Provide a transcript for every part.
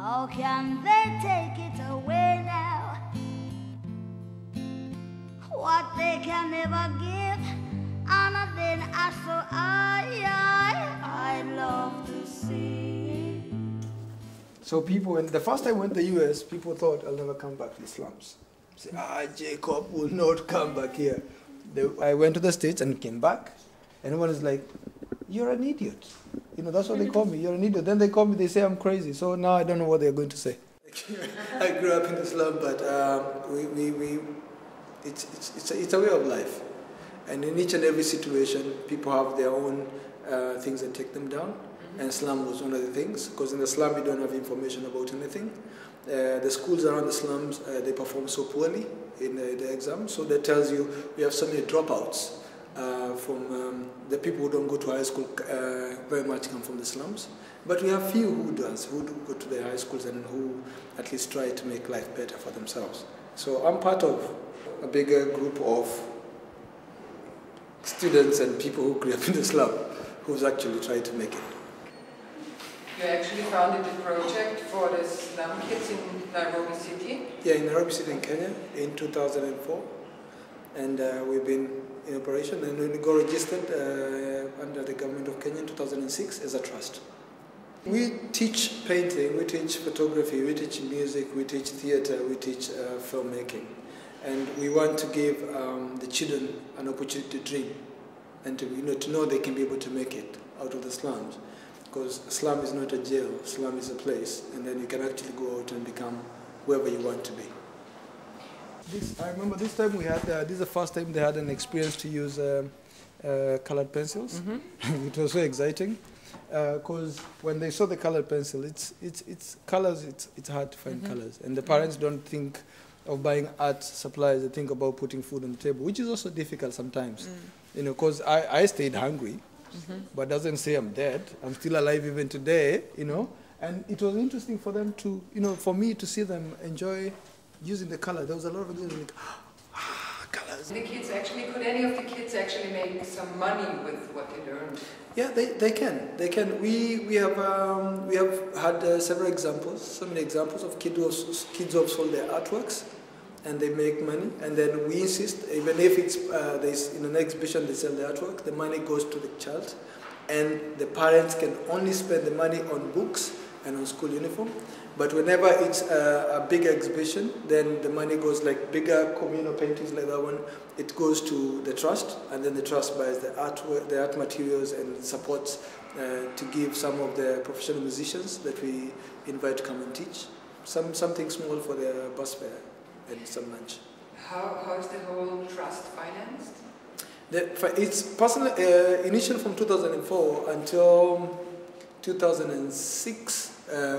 How can they take it away now? What they can never give, and then I saw I'd love to see. So people, when the first time I went to the US, people thought I'll never come back to the slums. Say, Jacob will not come back here. I went to the States and came back, and everyone is like, you're an idiot. You know, that's what they call me, you're an idiot. Then they call me, they say I'm crazy. So now I don't know what they're going to say. I grew up in the slum, but it's a way of life. And in each and every situation, people have their own things that take them down. And slum was one of the things, because in the slum you don't have information about anything. The schools around the slums, they perform so poorly in the exam, so that tells you we have so many dropouts from the people who don't go to high school. Very much come from the slums, but we have few who do go to the high schools and who at least try to make life better for themselves. So I'm part of a bigger group of students and people who grew up in the slum who's actually tried to make it. You actually founded a project for the slum kids in Nairobi City? Yeah, in Nairobi City in Kenya in 2004. And we've been in operation, and we got registered under the government of Kenya in 2006 as a trust. We teach painting, we teach photography, we teach music, we teach theater, we teach filmmaking. And we want to give the children an opportunity to dream and to know they can be able to make it out of the slums. Because slum is not a jail, slum is a place, and then you can actually go out and become whoever you want to be. I remember this time we had, this is the first time they had an experience to use colored pencils. Mm-hmm. It was so exciting, because when they saw the colored pencil, it's colors, it's hard to find colors, and the parents don't think of buying art supplies, they think about putting food on the table, which is also difficult sometimes, you know, because I stayed hungry. But doesn't say I'm dead. I'm still alive even today, you know. And it was interesting for them to, you know, for me to see them enjoy using the color. There was a lot of them like, colors. The kids actually, could any of the kids actually make some money with what they learned? Yeah, they can. They can. We have had several examples, so many examples of kids who have sold their artworks, and they make money, and then we insist, even if it's there's in an exhibition they sell the artwork, the money goes to the child, and the parents can only spend the money on books and on school uniform. But whenever it's a big exhibition, then the money goes, like bigger communal paintings like that one, it goes to the trust, and then the trust buys the artwork, the art materials, and supports to give some of the professional musicians that we invite to come and teach something small for their bus fare and some lunch. How is the whole trust financed? It's personal, initially from 2004 until 2006,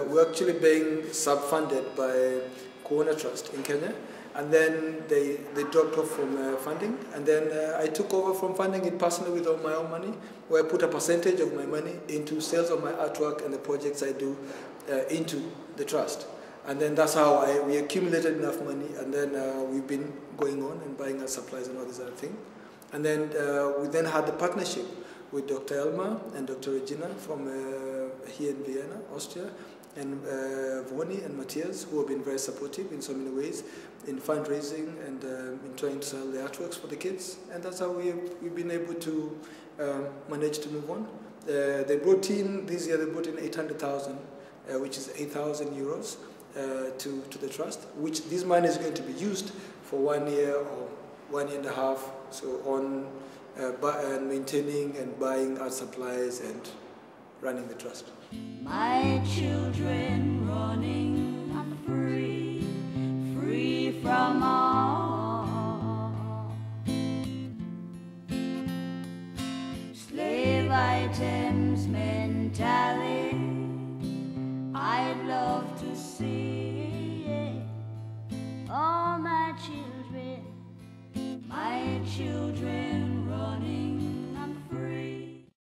we're actually being sub-funded by Corona Trust in Kenya, and then they dropped off from funding, and then I took over from funding it personally with all my own money, where I put a percentage of my money into sales of my artwork and the projects I do into the trust. And then that's how we accumulated enough money, and then we've been going on and buying our supplies and all this other thing. And then we then had the partnership with Dr. Elma and Dr. Regina from here in Vienna, Austria, and Voni and Matthias, who have been very supportive in so many ways in fundraising and in trying to sell the artworks for the kids. And that's how we've been able to manage to move on. They brought in, this year they brought in 800,000, which is 8,000 euros. To the trust, which this money is going to be used for 1 year or 1 year and a half, so on maintaining and buying art supplies and running the trust. My children running and free from all slave items mentality. I'd love to see all my children